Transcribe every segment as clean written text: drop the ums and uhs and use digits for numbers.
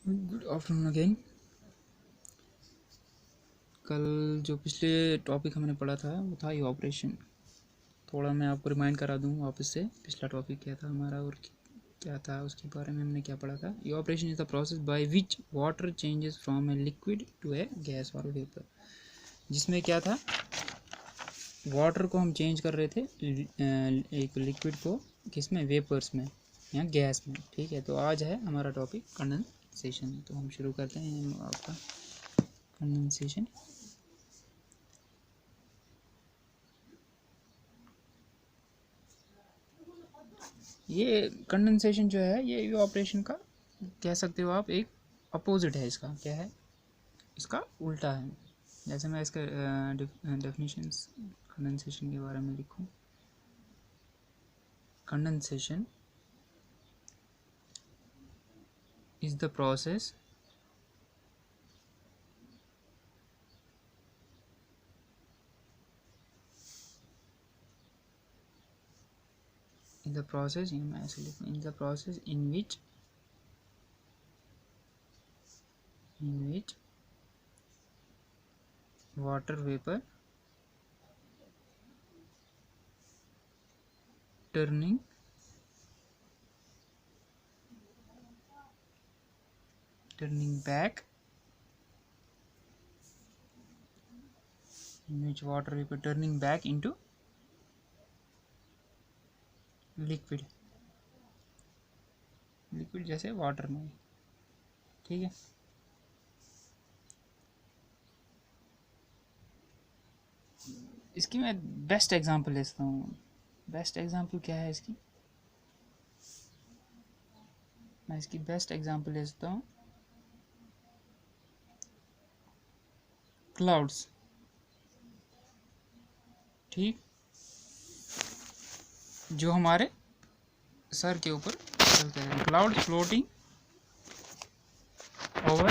Good afternoon again. कल जो पिछले टॉपिक हमने पढ़ा था वो था इवापोरेशन। थोड़ा मैं आपको रिमाइंड करा दूँ वापस से पिछला टॉपिक क्या था हमारा और क्या था उसके बारे में हमने क्या पढ़ा था। Evaporation is the process by which water changes from a liquid to a gas और वेपर। जिसमें क्या था, वाटर को हम चेंज कर रहे थे एक लिक्विड को किसमें, वेपर्स में या गैस में। ठीक है, तो आज है हमारा टॉपिक कंडेंसेशन। तो हम शुरू करते हैं आपका कंडेंसेशन। ये कंडेंसेशन जो है ये इवापोरेशन का कह सकते हो आप, एक अपोजिट है। इसका क्या है, इसका उल्टा है। जैसे मैं इसका डेफिनेशंस कंडेंसेशन के बारे में लिखूं। कंडेंसेशन इज द प्रोसेस मैं ऐसे लिखूं, in the process in which water vapour turning back into liquid जैसे वाटर में। ठीक है, इसकी मैं बेस्ट एग्जांपल लेता हूँ। बेस्ट एग्जांपल क्या है इसकी, मैं इसकी बेस्ट एग्जांपल लेता हूँ क्लाउड्स। ठीक, जो हमारे सर के ऊपर चलते हैं, cloud floating over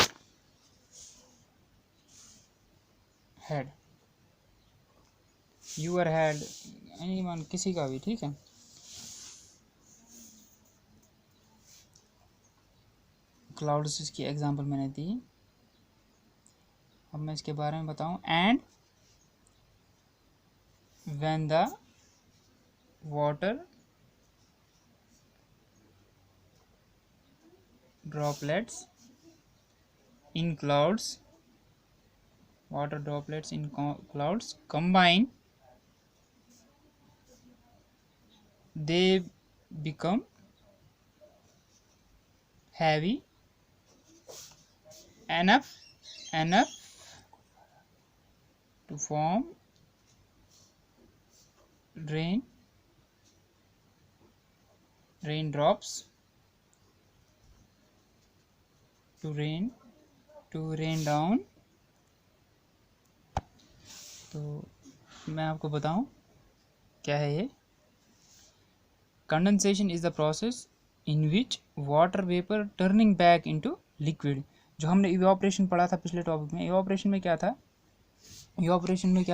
head, your head, anyone, किसी का भी। ठीक है, क्लाउड्स इसकी एग्जांपल मैंने दी। अब मैं इसके बारे में बताऊं। And when the water droplets in clouds combine, they become heavy enough to form raindrops to rain down। तो मैं आपको बताऊं क्या है ये। Condensation is the process in which water vapour turning back into liquid. जो हमने इवापोरेशन पढ़ा था पिछले टॉपिक में, इवापोरेशन में क्या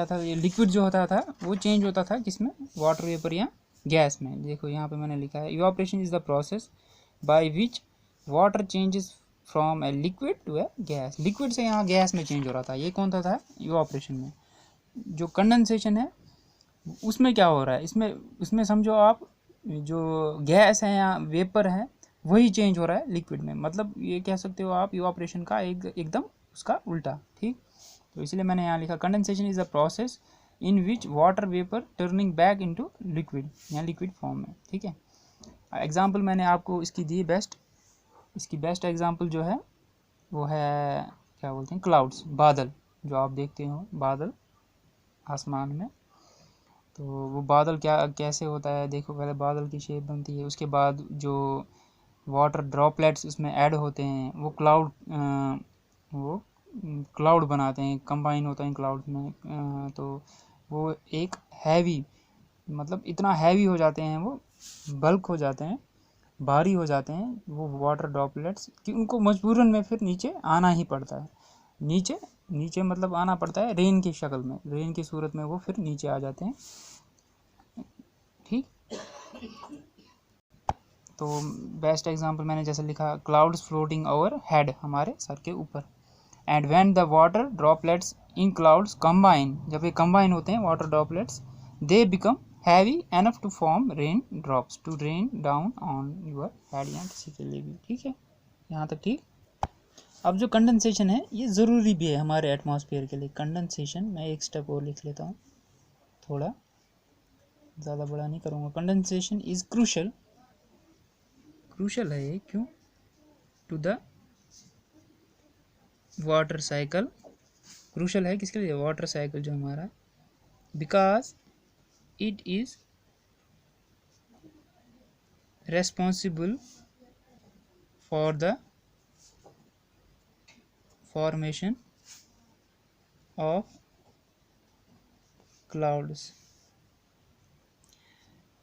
था, ये लिक्विड जो होता था वो चेंज होता था किसमें, वाटर वेपर या गैस में। देखो यहाँ पे मैंने लिखा है, evaporation is the process by which water changes from a liquid to a gas. Liquid से यहाँ गैस में चेंज हो रहा था, ये कौन सा था, इवापोरेशन में। जो कंडेंसेशन है उसमें क्या हो रहा है, इसमें समझो आप, जो गैस है या वेपर है वही चेंज हो रहा है लिक्विड में। मतलब ये कह सकते हो आप इवापोरेशन का एकदम उसका उल्टा। ठीक, तो इसलिए मैंने यहाँ लिखा condensation is the process in which water vapour turning back into liquid या लिक्विड फॉर्म में। ठीक है, एग्जांपल मैंने आपको इसकी दी बेस्ट। इसकी बेस्ट एग्जांपल जो है वो है, क्या बोलते हैं, क्लाउड्स, बादल। जो आप देखते हो बादल आसमान में, तो वो बादल कैसे होता है। देखो, पहले बादल की शेप बनती है, उसके बाद जो वाटर ड्रॉपलेट्स उसमें ऐड होते हैं वो क्लाउड बनाते हैं, कंबाइन होता है क्लाउड में। तो वो एक हैवी, मतलब इतना हैवी हो जाते हैं, वो बल्क हो जाते हैं, भारी हो जाते हैं वो वाटर ड्रॉपलेट्स, कि उनको मजबूरन में फिर नीचे आना ही पड़ता है। नीचे मतलब आना पड़ता है रेन की शक्ल में, रेन की सूरत में वो फिर नीचे आ जाते हैं। ठीक, तो बेस्ट एग्जांपल मैंने जैसे लिखा, क्लाउड्स फ्लोटिंग ओवर हेड, हमारे सर के ऊपर। And when the water droplets in clouds combine, जब ये कंबाइन होते हैं water droplets, they become heavy enough to form rain drops to rain down on your head, या किसी के लिए भी। ठीक है, यहाँ तक ठीक। अब जो कंडेंसेशन है ये ज़रूरी भी है हमारे एटमॉस्फेयर के लिए। कंडेंसेशन, मैं एक स्टेप और लिख लेता हूँ, थोड़ा ज़्यादा बड़ा नहीं करूँगा। कंडेंसेशन इज़ क्रूशल, क्रूशल है ये, क्यों? To the water cycle, crucial है किसके लिए? वाटर साइकिल जो हमारा, because it is responsible for the formation of clouds.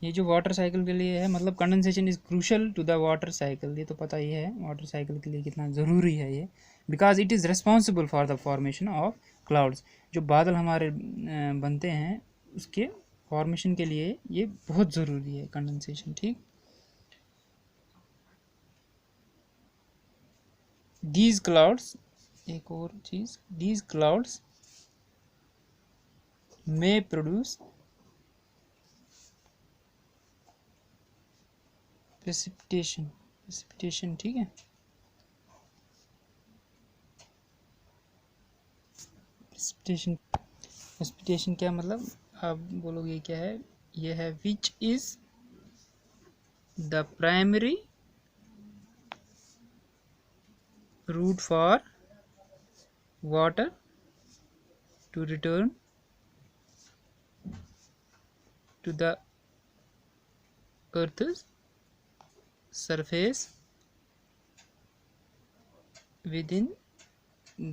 ये जो वाटर साइकिल के लिए है, मतलब condensation is crucial to the water cycle, ये तो पता ही है वाटर साइकिल के लिए कितना ज़रूरी है ये। Because it is responsible for the formation of clouds, जो बादल हमारे बनते हैं उसके फॉर्मेशन के लिए ये बहुत ज़रूरी है कंडेंसेशन। ठीक, दीज क्लाउड्स, एक और चीज़, दीज क्लाउड्स में प्रोड्यूस प्रेसिपिटेशन, प्रेसिपिटेशन, ठीक है। प्रेसिपिटेशन, प्रेसिपिटेशन क्या मतलब, आप बोलोगे क्या है? ये है which is the primary route for water to return to the earth's surface within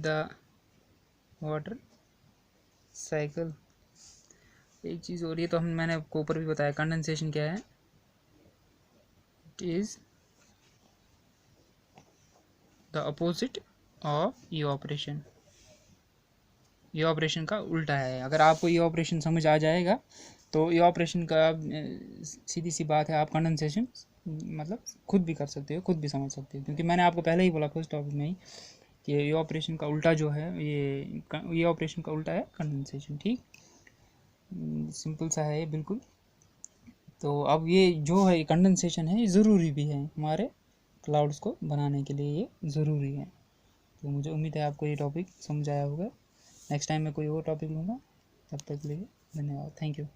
the water cycle। एक चीज़ और, ये तो मैंने आपको ऊपर भी बताया, कंडेंसेशन क्या है? It is the opposite of evaporation, evaporation का उल्टा है। अगर आपको इवापोरेशन समझ आ जाएगा तो इवापोरेशन का सीधी सी बात है, आप कंडेंसेशन मतलब खुद भी कर सकते हो, खुद भी समझ सकते हो, क्योंकि मैंने आपको पहले ही बोला फर्स्ट टॉपिक में ही कि इवापोरेशन का उल्टा जो है, ये इवापोरेशन का उल्टा है कंडेंसेशन। ठीक, सिंपल सा है ये बिल्कुल। तो अब ये जो है कंडेंसेशन है, ये ज़रूरी भी है हमारे क्लाउड्स को बनाने के लिए, ये ज़रूरी है। तो मुझे उम्मीद है आपको ये टॉपिक समझ आया होगा। नेक्स्ट टाइम मैं कोई और टॉपिक लूँगा, तब तक के लिए धन्यवाद, थैंक यू।